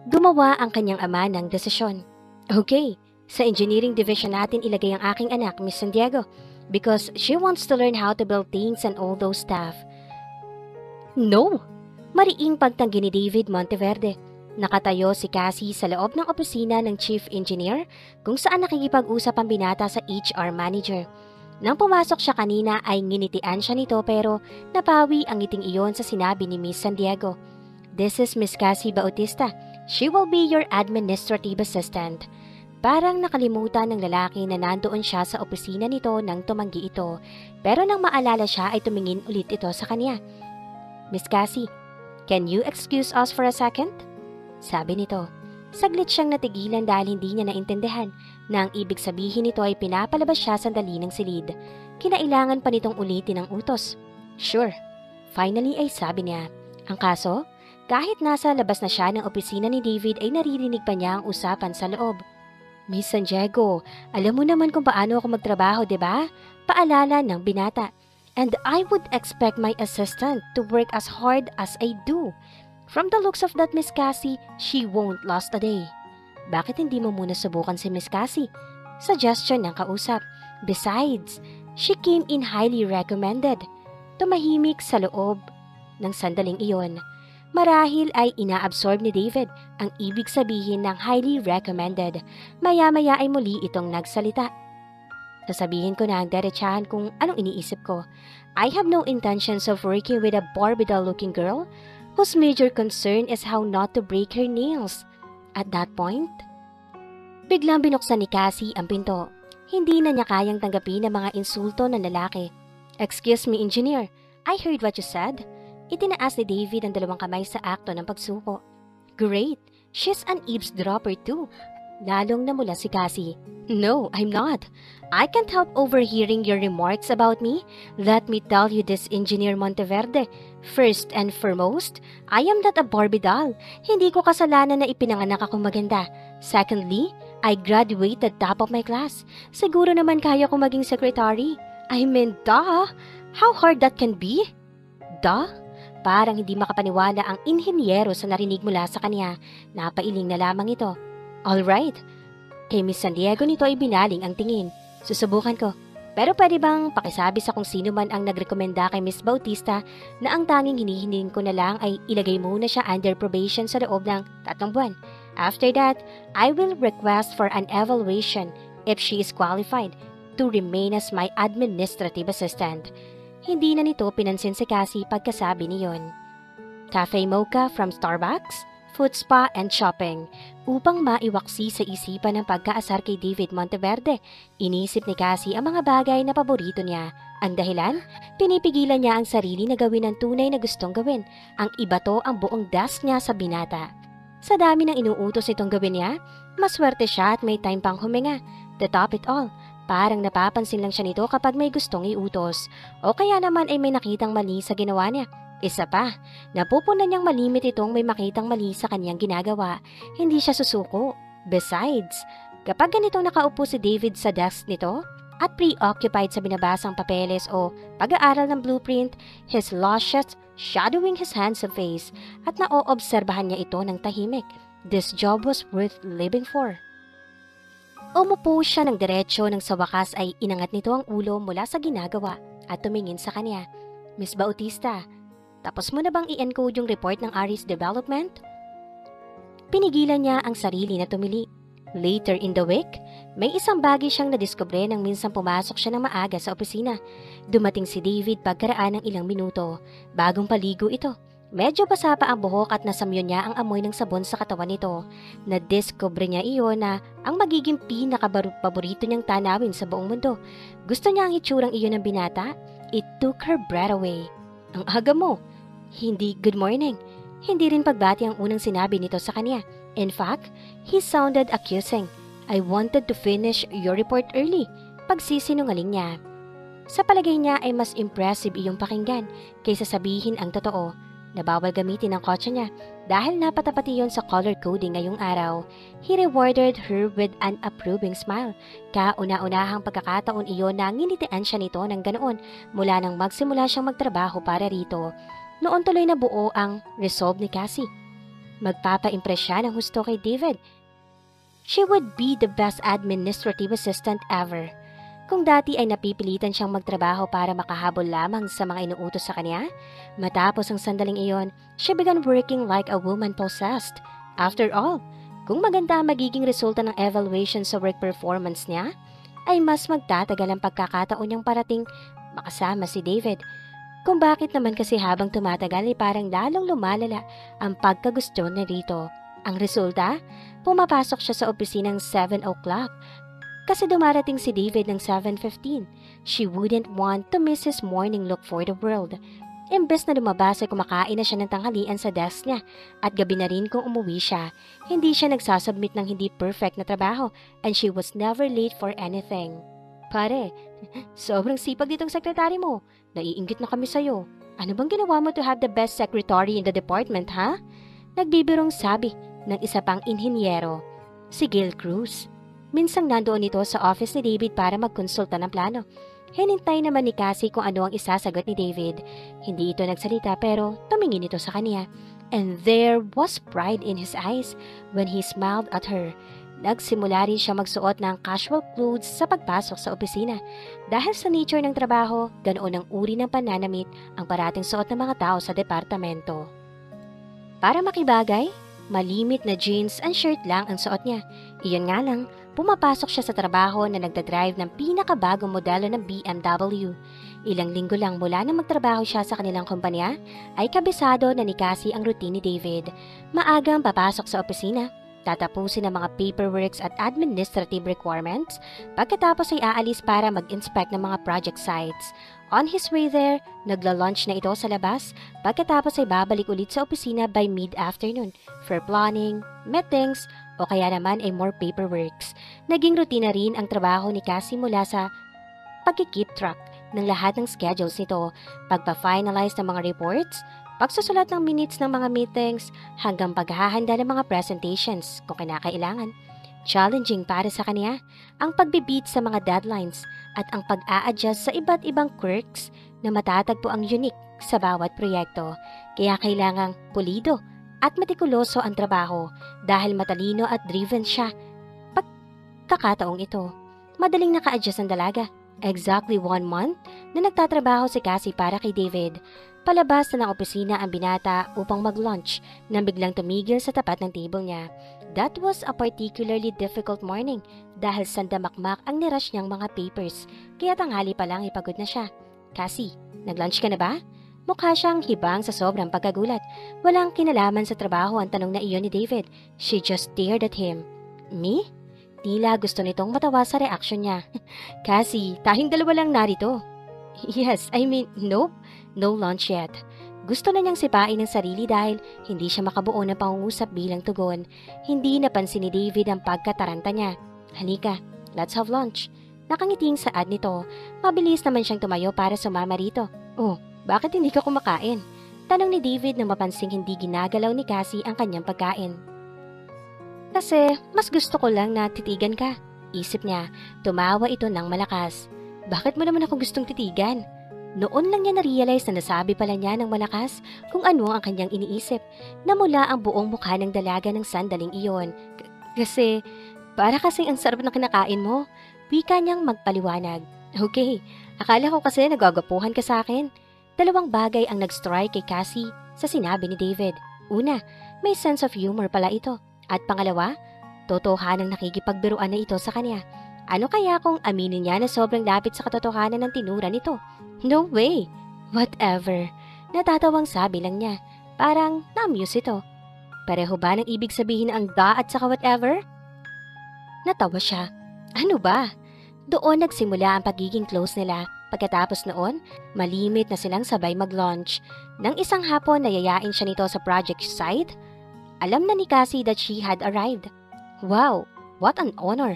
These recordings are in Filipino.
Gumawa ang kanyang ama ng desisyon. Okay, sa engineering division natin ilagay ang aking anak, Miss San Diego, because she wants to learn how to build things and all those stuff. No! Mariing pagtanggi ni David Monteverde. Nakatayo si Cassie sa loob ng opisina ng chief engineer kung saan nakikipag-usap ang binata sa HR manager. Nang pumasok siya kanina ay nginitian siya nito pero napawi ang ngiting iyon sa sinabi ni Miss San Diego. This is Miss Cassie Bautista. She will be your administrative assistant. Parang nakalimutan ng lalaki na nandoon siya sa opisina nito nang tumanggi ito pero nang maalala siya ay tumingin ulit ito sa kanya. Miss Cassie, can you excuse us for a second? Sabi nito. Saglit siyang natigilan dahil hindi niya naintindihan na ang ibig sabihin nito ay pinapalabas siya sandali ng silid. Kinailangan pa nitong ulitin ang utos. Sure. Finally ay sabi niya. Ang kaso, kahit nasa labas na siya ng opisina ni David ay naririnig pa niya ang usapan sa loob. Miss San Diego, alam mo naman kung paano ako magtrabaho, di ba? Paalala ng binata. And I would expect my assistant to work as hard as I do. From the looks of that Miss Cassie, she won't last a day. Bakit hindi mo muna subukan si Miss Cassie? Suggestion ng kausap. Besides, she came in highly recommended. Tumahimik sa loob ng sandaling iyon. Marahil ay inaabsorb ni David ang ibig sabihin ng highly recommended. Maya-maya ay muli itong nagsalita. Sasabihin ko na ang derechahan kung anong iniisip ko. I have no intentions of working with a Barbie doll-looking girl whose major concern is how not to break her nails. At that point, biglang binuksan ni Cassie ang pinto. Hindi na niya kayang tanggapin ang mga insulto ng lalaki. Excuse me, engineer. I heard what you said. Itinaas ni David ang dalawang kamay sa akto ng pagsuko. Great. She's an eavesdropper too. Lalong namula si Cassie. No, I'm not. I can't help overhearing your remarks about me. Let me tell you this, Engineer Monteverde. First and foremost, I am not a Barbie doll. Hindi ko kasalanan na ipinanganak akong maganda. Secondly, I graduated top of my class. Siguro naman kaya ko maging secretary. I mean, duh! How hard that can be? Duh? Parang hindi makapaniwala ang inhinyero sa narinig mula sa kanya. Napailing na lamang ito. Alright. Kay Miss San Diego nito ay binaling ang tingin. Susubukan ko. Pero pwede bang pakisabi sa kung sino man ang nagrekomenda kay Miss Bautista na ang tanging hinihiling ko na lang ay ilagay muna siya under probation sa loob ng 3 buwan. After that, I will request for an evaluation if she is qualified to remain as my administrative assistant. Hindi na nito pinansin si Cassie pagkasabi niyon. Cafe Mocha from Starbucks, food spa and shopping. Upang maiwaksi sa isipan ng pagkaasar kay David Monteverde, inisip ni Cassie ang mga bagay na paborito niya. Ang dahilan, pinipigilan niya ang sarili na gawin ang tunay na gustong gawin. Ang iba to ang buong desk niya sa binata. Sa dami ng inuutos itong gawin niya, maswerte siya at may time pang huminga. To top it all, parang napapansin lang siya nito kapag may gustong iutos. O kaya naman ay may nakitang mali sa ginawa niya. Isa pa, napupunan niyang malimit itong may makitang mali sa kanyang ginagawa. Hindi siya susuko. Besides, kapag ganitong nakaupo si David sa desk nito at preoccupied sa binabasang papeles o pag-aaral ng blueprint, his luscious shadowing his hands and face at naoobserbahan niya ito ng tahimik. This job was worth living for. Umupo siya ng diretsyo nang sa wakas ay inangat nito ang ulo mula sa ginagawa at tumingin sa kanya. Miss Bautista, tapos mo na bang i-encode yung report ng Aris Development? Pinigilan niya ang sarili na tumili. Later in the week, may isang bagay siyang nadiskubre nang minsan pumasok siya ng maaga sa opisina. Dumating si David pagkaraan ng ilang minuto. Bagong paligo ito. Medyo basa pa ang buhok at nasamyon niya ang amoy ng sabon sa katawan nito. Nadiskubre niya iyon na ang magiging pinakapaborito niyang tanawin sa buong mundo. Gusto niya ang itsurang iyon ng binata. It took her breath away. Ang aga mo. Hindi good morning. Hindi rin pagbati ang unang sinabi nito sa kanya. In fact, he sounded accusing. I wanted to finish your report early. Pagsisinungaling niya. Sa palagay niya ay mas impressive iyong pakinggan kaysa sabihin ang totoo na bawal gamitin ang kotse niya dahil napatapati yon sa color coding ngayong araw. He rewarded her with an approving smile. Kauna-unahang pagkakataon iyon na nginitian siya nito ng ganoon mula nang magsimula siyang magtrabaho para rito. Noon tuloy na buo ang resolve ni Cassie. Magpapa-impress siya ng husto kay David. She would be the best administrative assistant ever. Kung dati ay napipilitan siyang magtrabaho para makahabol lamang sa mga inuutos sa kanya, matapos ang sandaling iyon, she began working like a woman possessed. After all, kung maganda ang magiging resulta ng evaluation sa work performance niya, ay mas magtatagal ang pagkakataon niyang parating makasama si David. Kung bakit naman kasi habang tumatagal ay parang lalong lumalala ang pagkagusto niya rito. Ang resulta, pumapasok siya sa opisinang 7 o'clock. Kasi dumarating si David ng 7:15. She wouldn't want to miss his morning look for the world. Imbes na lumabas ay kumakain na siya ng tanghalian sa desk niya at gabi na rin kung umuwi siya. Hindi siya nagsasubmit ng hindi perfect na trabaho and she was never late for anything. Pare, sobrang sipag ditong sekretary mo. Naiinggit na kami sa'yo. Ano bang ginawa mo to have the best secretary in the department, ha? Nagbibirong sabi ng isa pang inhinyero, si Gil Cruz. Minsang nandoon ito sa office ni David para magkonsulta ng plano. Hinintay naman ni Cassie kung ano ang isasagot ni David. Hindi ito nagsalita pero tumingin ito sa kanya. And there was pride in his eyes when he smiled at her. Nagsimula rin siya magsuot ng casual clothes sa pagpasok sa opisina. Dahil sa nature ng trabaho, ganoon ang uri ng pananamit ang parating suot ng mga tao sa departamento. Para makibagay, malimit na jeans and shirt lang ang suot niya. Iyon nga lang, pumapasok siya sa trabaho na nagdadrive ng pinakabagong modelo ng BMW. Ilang linggo lang mula nang magtrabaho siya sa kanilang kumpanya, ay kabisado na ni Cassie ang routine ni David. Maagang papasok sa opisina, tatapusin ang mga paperworks at administrative requirements, pagkatapos ay aalis para mag-inspect ng mga project sites. On his way there, nagla-lunch na ito sa labas, pagkatapos ay babalik ulit sa opisina by mid-afternoon for planning, meetings, o kaya naman ay more paperworks. Naging rutina rin ang trabaho ni Cassie mula sa pag-keep track ng lahat ng schedules nito, pagpa-finalize ng mga reports, pagsusulat ng minutes ng mga meetings, hanggang paghahanda ng mga presentations kung kinakailangan. Challenging para sa kanya ang pagbibeat sa mga deadlines at ang pag-a-adjust sa iba't ibang quirks na matatagpo ang unique sa bawat proyekto. Kaya kailangang pulido at matikuloso ang trabaho dahil matalino at driven siya. Pagkakataong ito, madaling naka-adjust ang dalaga. Exactly 1 month na nagtatrabaho si Cassie para kay David. Palabas na ng opisina ang binata upang mag-lunch nang biglang tumigil sa tapat ng table niya. That was a particularly difficult morning dahil sandamakmak ang nirush niyang mga papers, kaya tanghali pa lang ipagod na siya. Cassie, nag-lunch ka na ba? Mukha siyang hibang sa sobrang pagkagulat. Walang kinalaman sa trabaho ang tanong na iyon ni David. She just stared at him. Me? Tila gusto nitong matawa sa reaksyon niya. Cassie, tayong dalawa lang narito. Yes, I mean, nope. No lunch yet. Gusto na niyang sipain ang sarili dahil hindi siya makabuo ng pangungusap bilang tugon. Hindi napansin ni David ang pagkataranta niya. Halika, let's have lunch. Nakangiting saad nito. Mabilis naman siyang tumayo para sumama rito. Oh, bakit hindi ka kumakain? Tanong ni David nang mapansing hindi ginagalaw ni Cassie ang kanyang pagkain. Kasi mas gusto ko lang na titigan ka. Isip niya, tumawa ito ng malakas. Bakit mo naman ako gustong titigan? Noon lang niya na-realize na nasabi pala niya ng malakas kung ano ang kanyang iniisip na mula ang buong mukha ng dalaga ng sandaling iyon. Kasi, para kasing ang sarap na kinakain mo, wika niyang magpaliwanag. Okay, akala ko kasi nagagapuhan ka sa akin. 2 bagay ang nag-strike kay Cassie sa sinabi ni David. Una, may sense of humor pala ito. At pangalawa, totohanang nakikipagbiruan na ito sa kanya. Ano kaya kung aminin niya na sobrang lapit sa katotohanan ng tinura nito? No way! Whatever. Natatawang sabi lang niya. Parang na-amuse ito. Pareho ba ng ibig sabihin ang da at saka whatever? Natawa siya. Ano ba? Doon nagsimula ang pagiging close nila. Pagkatapos noon, malimit na silang sabay mag-lunch. Nang isang hapon, nayayain siya nito sa project site. Alam na ni Cassie that she had arrived. Wow, what an honor!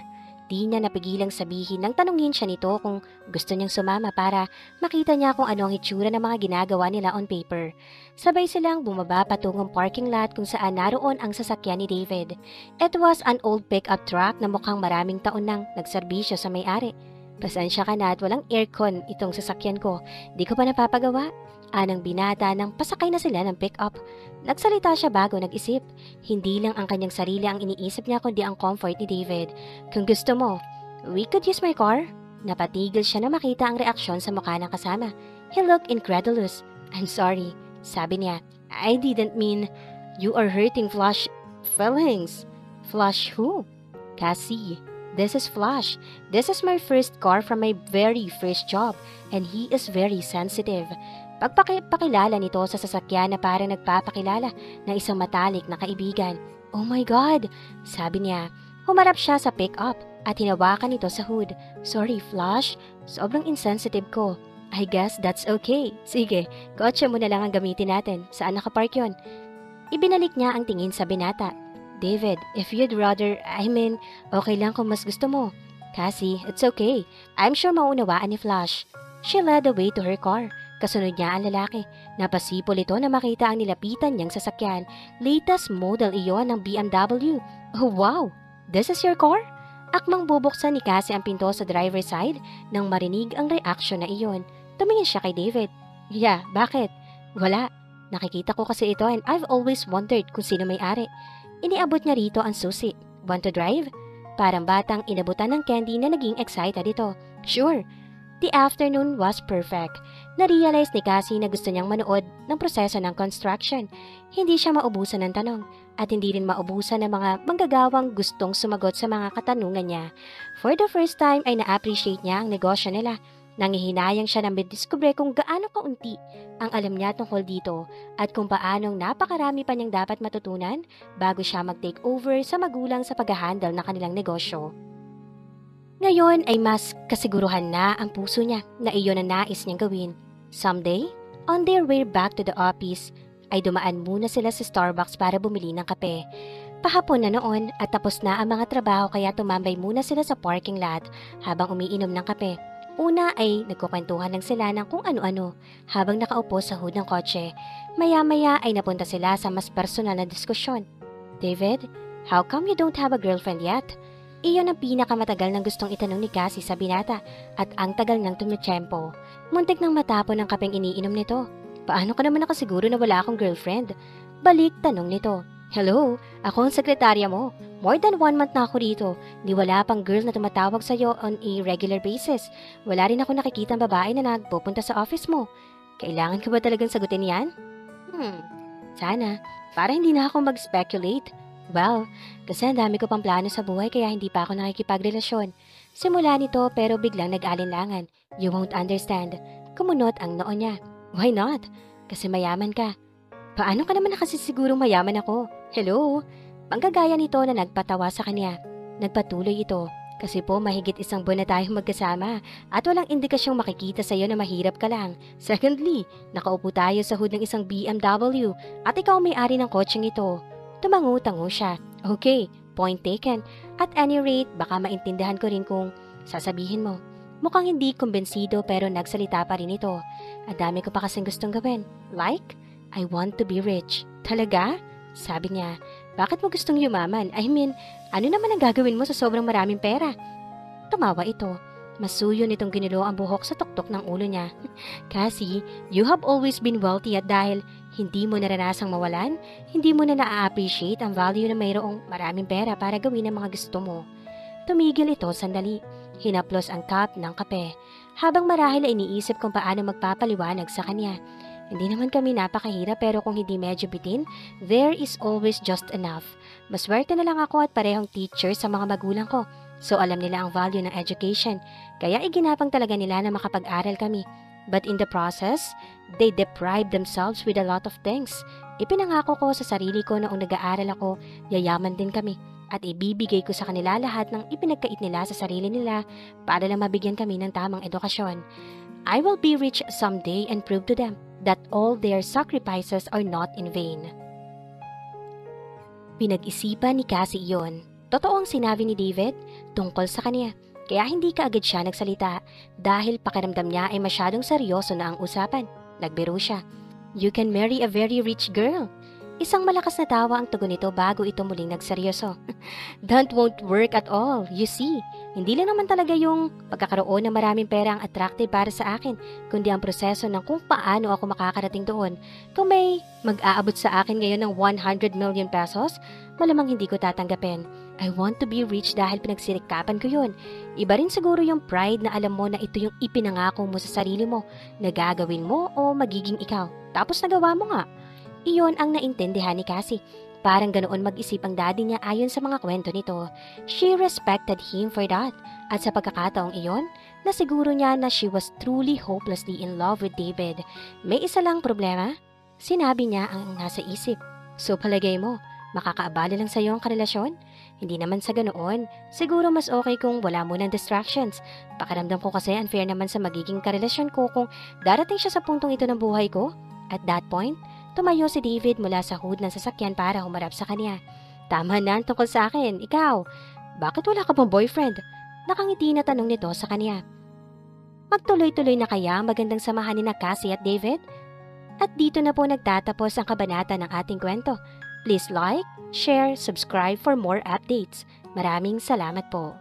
Di niya napigilang sabihin nang tanungin siya nito kung gusto niyang sumama para makita niya kung ano ang itsura ng mga ginagawa nila on paper. Sabay silang bumaba patungong parking lot kung saan naroon ang sasakyan ni David. It was an old pickup truck na mukhang maraming taon nang nagserbisyo sa may-ari. Pasensya ka na at walang aircon itong sasakyan ko. Di ko pa napapagawa. Anang binata nang pasakay na sila ng pick-up. Nagsalita siya bago nag-isip. Hindi lang ang kanyang sarili ang iniisip niya kundi ang comfort ni David. Kung gusto mo, we could use my car. Napatigil siya na makita ang reaksyon sa mukha ng kasama. He looked incredulous. I'm sorry, sabi niya. I didn't mean you are hurting Flash feelings. Flash who? Cassie. This is Flash. This is my first car from my very first job and he is very sensitive. Pagpakilala nito sa sasakyan na parang nagpapakilala ng isang matalik na kaibigan. Oh my God! Sabi niya. Humarap siya sa pick-up at hinawakan ito sa hood. Sorry Flash, sobrang insensitive ko. I guess that's okay. Sige, kotse mo na lang ang gamitin natin. Saan nakapark yun? Ibinalik niya ang tingin sa binata. David, if you'd rather, okay lang kung mas gusto mo. Cassie, it's okay. I'm sure maunawaan ni Flash. She led the way to her car. Kasunod niya ang lalaki. Napasipol ito na makita ang nilapitan niyang sasakyan. Latest model iyon ng BMW. Oh wow! This is your car? Akmang bubuksan ni Cassie ang pinto sa driver's side nang marinig ang reaksyon na iyon. Tumingin siya kay David. Yeah, bakit? Wala. Nakikita ko kasi ito and I've always wondered kung sino may-ari. Iniabot niya rito ang susi. Want to drive? Parang batang inabutan ng candy na naging excited ito. Sure. The afternoon was perfect. Na-realize ni Cassie na gusto niyang manood ng proseso ng construction. Hindi siya maubusan ng tanong at hindi rin maubusan ng mga manggagawang gustong sumagot sa mga katanungan niya. For the first time ay na-appreciate niya ang negosyo nila. Nangihinayang siya na midiskubre kung gaano kaunti ang alam niya tungkol dito at kung paanong napakarami pa niyang dapat matutunan bago siya mag-take over sa magulang sa pag-handle ng kanilang negosyo. Ngayon ay mas kasiguruhan na ang puso niya na iyon ang nais niyang gawin. Someday, on their way back to the office, ay dumaan muna sila sa Starbucks para bumili ng kape. Pahapon na noon at tapos na ang mga trabaho kaya tumambay muna sila sa parking lot habang umiinom ng kape. Una ay nagkukwentuhan lang sila ng kung ano-ano habang nakaupo sa hood ng kotse. Maya-maya ay napunta sila sa mas personal na diskusyon. David, how come you don't have a girlfriend yet? Iyon ang pinakamatagal ng gustong itanong ni Cassie sa binata at ang tagal ng tumitsyempo. Muntik nang matapon ang kapeng iniinom nito. Paano ka naman nakasiguro na wala akong girlfriend? Balik tanong nito. Hello, ako ang sekretarya mo. More than 1 month na ako dito. Di wala pang girl na tumatawag sa'yo on a regular basis. Wala rin ako nakikita ang babae na nagpupunta sa office mo. Kailangan ka ba talagang sagutin yan? Sana. Para hindi na ako mag-speculate. Well, kasi ang dami ko pang plano sa buhay kaya hindi pa ako nakikipagrelasyon. Simula nito pero biglang nag-alinlangan. You won't understand. Kumunot ang noo niya. Why not? Kasi mayaman ka. Paano ka naman nakasisigurong mayaman ako? Hello? Panggagaya nito na nagpatawa sa kanya. Nagpatuloy ito. Kasi po mahigit 1 buwan na tayong magkasama at walang indikasyong makikita sa iyo na mahirap ka lang. Secondly, nakaupo tayo sa hood ng isang BMW at ikaw may-ari ng kotseng ito. Tumango-tango siya. Okay, point taken. At any rate, baka maintindihan ko rin kung sasabihin mo. Mukhang hindi kumbensido pero nagsalita pa rin ito. Ang dami ko pa kasing gustong gawin. Like? I want to be rich. Talaga? Sabi niya. Bakit mo gustong yumaman? Ano naman ang gagawin mo sa sobrang maraming pera? Tumawa ito. Masuyo nitong ginulo ang buhok sa tuktok ng ulo niya. Cassie, you have always been wealthy at dahil hindi mo naranasang mawalan, hindi mo na na-appreciate ang value na mayroong maraming pera para gawin ang mga gusto mo. Tumigil ito sandali. Hinaplos ang cup ng kape. Habang marahil ay iniisip kung paano magpapaliwanag sa kanya. Hindi naman kami napakahirap pero kung hindi medyo bitin, there is always just enough. Maswerte na lang ako at parehong teacher sa mga magulang ko. So alam nila ang value ng education. Kaya iginapang talaga nila na makapag-aral kami. But in the process, they deprived themselves with a lot of things. Ipinangako ko sa sarili ko na kung nag-aaral ako, yayaman din kami. At ibibigay ko sa kanila lahat ng ipinagkait nila sa sarili nila para lang mabigyan kami ng tamang edukasyon. I will be rich someday and prove to them that all their sacrifices are not in vain. Pinag-isipan ni Cassie iyon. Totoo ang sinabi ni David tungkol sa kanya. Kaya hindi kaagad siya nagsalita dahil pakiramdam niya ay masyadong seryoso na ang usapan. Nagbiro siya. You can marry a very rich girl. Isang malakas na tawa ang tugon nito bago ito muling nagseryoso. That won't work at all, you see. Hindi lang naman talaga yung pagkakaroon ng maraming pera ang attractive para sa akin, kundi ang proseso ng kung paano ako makakarating doon. Kung may mag-aabot sa akin ngayon ng 100 million pesos, malamang hindi ko tatanggapin. I want to be rich dahil pinagsirikapan ko yun. Iba rin siguro yung pride na alam mo na ito yung ipinangako mo sa sarili mo, na gagawin mo o magiging ikaw. Tapos nagawa mo nga. Iyon ang naintindihan ni Cassie. Parang ganoon mag-isip ang daddy niya ayon sa mga kwento nito. She respected him for that. At sa pagkakataong iyon, nasiguro niya na she was truly hopelessly in love with David. May isa lang problema. Sinabi niya ang nasa isip. So palagay mo, makakaabala lang sa iyo ang karelasyon? Hindi naman sa ganoon. Siguro mas okay kung wala munang distractions. Pakiramdam ko kasi unfair naman sa magiging karelasyon ko kung darating siya sa puntong ito ng buhay ko. At that point, tumayo si David mula sa hood ng sasakyan para humarap sa kanya. Tama na ang tungkol sa akin. Ikaw, bakit wala ka bang boyfriend? Nakangiti na tanong nito sa kanya. Magtuloy-tuloy na kaya ang magandang samahan ni Cassie at David? At dito na po nagtatapos ang kabanata ng ating kwento. Please like, share, subscribe for more updates. Maraming salamat po.